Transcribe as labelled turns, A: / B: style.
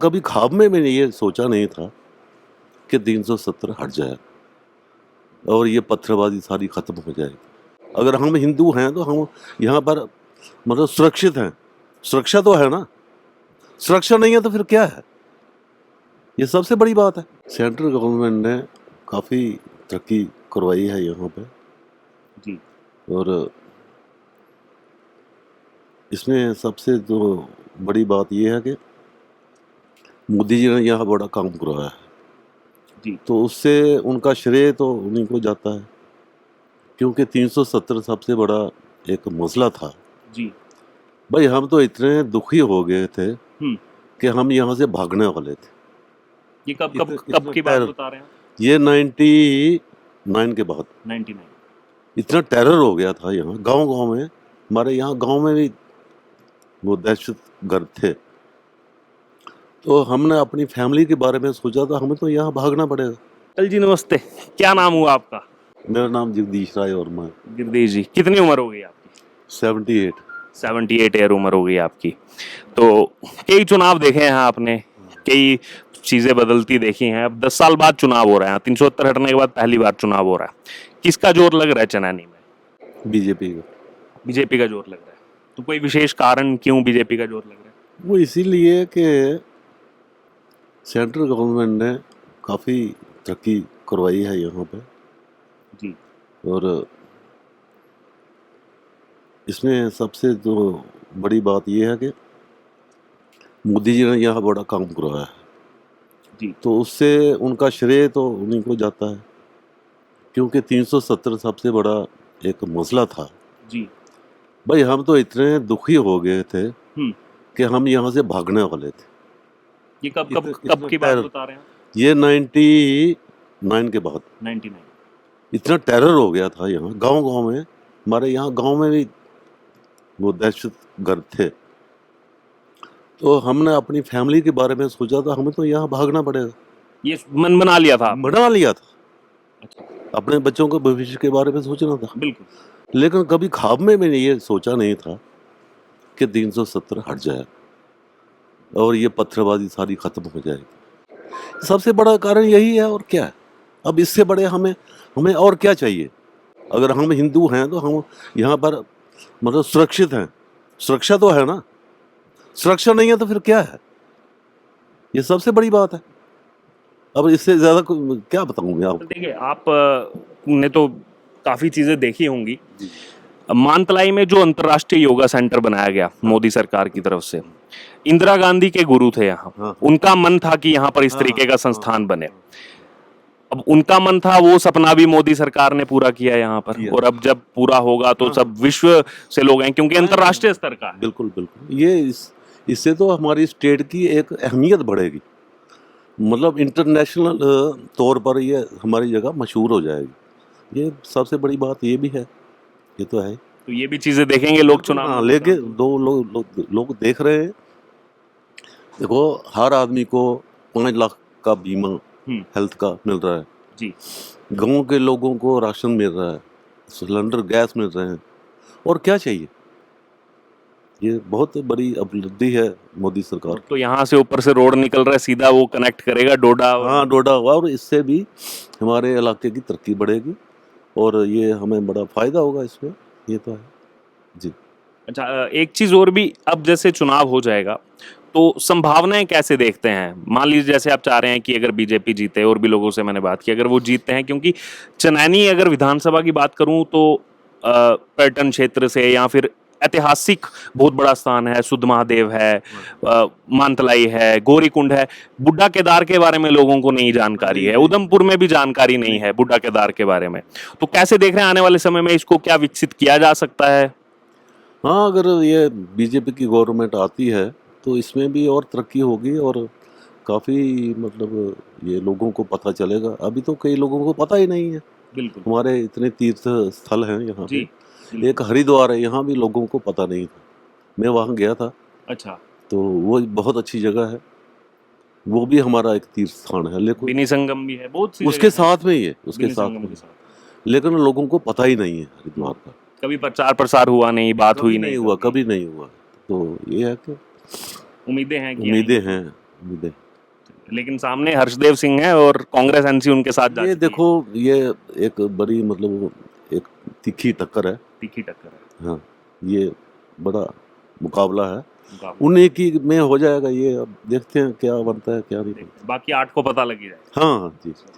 A: कभी ख्वाब में मैंने ये सोचा नहीं था कि 370 हट जाए और ये पत्थरबाजी सारी खत्म हो जाएगी। अगर हम हिंदू हैं तो हम यहाँ पर मतलब सुरक्षित हैं। सुरक्षा तो है ना, सुरक्षा नहीं है तो फिर क्या है? ये सबसे बड़ी बात है। सेंट्रल गवर्नमेंट ने काफ़ी तरक्की करवाई है यहाँ पे
B: जी।
A: और इसमें सबसे जो बड़ी बात ये है कि मोदी जी ने यहाँ बड़ा काम करवाया है,
B: जी।
A: तो उससे उनका श्रेय तो उन्हीं को जाता है, क्योंकि 370 सबसे बड़ा एक मसला था।
B: जी।
A: भाई हम तो इतने दुखी हो गए थे
B: हम्म।
A: कि हम यहाँ से भागने वाले थे।
B: ये कब कब
A: इतने-
B: कब
A: इतना
B: की बात
A: टेरर,
B: बता रहे हैं?
A: ये 99 के बाद
B: 99।
A: इतना टेरर हो गया था यहाँ गांव-गांव में। हमारे यहाँ गांव में भी वो दहशत गर्द थे, तो हमने अपनी फैमिली के बारे में सोचा था हमें तो यहाँ भागना पड़ेगा।
B: अटल जी नमस्ते, क्या नाम हुआ आपका?
A: मेरा नाम जगदीश राय और मैं
B: गिरधीश जी, कितनी उम्र हो गई आपकी?
A: 78।
B: 78 ईयर उम्र हो गई आपकी। तो कई चुनाव देखे हैं आपने, कई चीजें बदलती देखी हैं। अब 10 साल बाद चुनाव हो रहे हैं, 370 हटने के बाद पहली बार चुनाव हो रहा है। किसका जोर लग रहा है चनैनी में?
A: बीजेपी का।
B: बीजेपी का जोर लग रहा है। तो कोई विशेष कारण क्यों बीजेपी का जोर लग रहा है?
A: वो इसीलिए कि सेंट्रल गवर्नमेंट ने काफ़ी तरक्की करवाई है यहाँ पे
B: जी।
A: और इसमें सबसे जो बड़ी बात ये है कि मोदी जी ने यहाँ बड़ा काम करवाया है,
B: जी।
A: तो उससे उनका श्रेय तो उन्हीं को जाता है, क्योंकि 370 सबसे बड़ा एक मसला था।
B: जी।
A: भाई हम तो इतने दुखी हो गए थे
B: हम्म।
A: कि हम यहाँ से भागने वाले थे।
B: ये कब कब
A: इतना-
B: कब की बात
A: टेरर,
B: बता रहे हैं?
A: ये 99 के बाद
B: 99।
A: इतना टेरर हो गया था यहाँ गांव-गांव में। हमारे यहाँ गांव में भी वो दहशत गर्द थे, तो हमने अपनी फैमिली के बारे में सोचा था हमें तो यहाँ भागना पड़ेगा।
B: ये मन बना लिया था आपने?
A: बना लिया था,
B: अच्छा।
A: अपने बच्चों के भविष्य के बारे में सोचना था।
B: बिल्कुल।
A: लेकिन कभी ख्वाब में मैंने ये सोचा नहीं था कि 370 हट जाए और ये पत्थरबाजी सारी खत्म हो जाएगी। सबसे बड़ा कारण यही है, और क्या है? अब इससे बड़े हमें हमें और क्या चाहिए? अगर हम हिंदू हैं तो हम यहाँ पर मतलब सुरक्षित हैं। सुरक्षा तो है ना, सुरक्षा नहीं है तो फिर क्या है? ये सबसे बड़ी बात है। अब इससे ज़्यादा क्या बताऊँ मैं आपको?
B: देखिए, आप ने तो काफी चीजें देखी होंगी। मानतलाई में जो अंतर्राष्ट्रीय योगा सेंटर बनाया गया मोदी सरकार की तरफ से, इंदिरा गांधी के गुरु थे यहाँ।
A: हाँ।
B: उनका मन था कि यहाँ पर इस
A: हाँ,
B: तरीके का
A: हाँ,
B: संस्थान बने। अब उनका मन था, वो सपना भी मोदी सरकार ने पूरा किया यहाँ पर।
A: किया।
B: और अब जब पूरा होगा तो
A: हाँ।
B: सब विश्व से लोग हैं, क्योंकि अंतर्राष्ट्रीय स्तर का है।
A: बिल्कुल, बिल्कुल। इससे तो हमारी स्टेट की एक अहमियत बढ़ेगी। मतलब इंटरनेशनल तौर पर ये हमारी जगह मशहूर हो जाएगी। ये सबसे बड़ी बात ये भी है, ये तो है।
B: तो ये भी चीजें देखेंगे लोग चुनाव
A: हाँ,
B: में।
A: लेके दो लोग देख रहे हैं। देखो, हर आदमी को 5 लाख का बीमा हेल्थ का मिल रहा है।
B: जी।
A: गाँव के लोगों को राशन मिल रहा है, सिलेंडर गैस मिल रहे हैं, और क्या चाहिए? ये बहुत बड़ी उपलब्धि है मोदी सरकार।
B: तो यहाँ से ऊपर से रोड निकल रहा है, सीधा वो कनेक्ट करेगा डोडा।
A: हाँ, डोडा हुआ, और इससे भी हमारे इलाके की तरक्की बढ़ेगी और ये हमें बड़ा फायदा होगा इसमें, ये तो है जी।
B: अच्छा, एक चीज और भी, अब जैसे चुनाव हो जाएगा तो संभावनाएं कैसे देखते हैं? मान लीजिए जैसे आप चाह रहे हैं कि अगर बीजेपी जीते, और भी लोगों से मैंने बात की, अगर वो जीतते हैं, क्योंकि चनैनी अगर विधानसभा की बात करूं तो पर्यटन क्षेत्र से या फिर ऐतिहासिक बहुत बड़ा स्थान है। सुध महादेव है, मानतलाई है, गौरीकुंड है। बुड्ढा केदार के बारे में लोगों को नहीं जानकारी है, उधमपुर में भी जानकारी नहीं है बुड्ढा केदार के बारे में। तो कैसे देख रहे हैं आने वाले समय में इसको, क्या विकसित किया जा सकता है?
A: हाँ, अगर ये बीजेपी की गवर्नमेंट आती है तो इसमें भी और तरक्की होगी और काफ़ी मतलब ये लोगों को पता चलेगा। अभी तो कई लोगों को पता ही नहीं है।
B: बिल्कुल।
A: हमारे इतने तीर्थ स्थल हैं यहाँ
B: जी।
A: पे। एक हरिद्वार है, यहाँ भी लोगों को पता नहीं था। मैं वहाँ गया था,
B: अच्छा।
A: तो वो बहुत अच्छी जगह है। वो भी हमारा एक तीर्थ स्थान है, लेकिन
B: बिनी संगम भी है, बहुत सी
A: उसके
B: जगह हैं।
A: साथ में ही है, उसके
B: बिनी
A: साथ
B: संगम
A: में।
B: के साथ
A: लेकिन लोगों को पता ही नहीं है हरिद्वार का।
B: कभी प्रचार प्रसार हुआ नहीं, बात हुई नहीं।
A: हुआ, कभी नहीं हुआ। तो ये है कि
B: उम्मीदें हैं कि
A: उम्मीदें हैं उम्मीदें।
B: लेकिन सामने हर्षदेव सिंह है और कांग्रेस एनसी उनके साथ जा
A: ये
B: चुकी है।
A: देखो, ये एक बड़ी मतलब एक तीखी टक्कर है।
B: तीखी टक्कर है।
A: हाँ, ये बड़ा मुकाबला है,
B: मुकाबला।
A: उन्हीं की में हो जाएगा ये। अब देखते हैं क्या बनता है क्या नहीं बनता।
B: बाकी 8 को पता लगी जाए।
A: हाँ हाँ जी जी।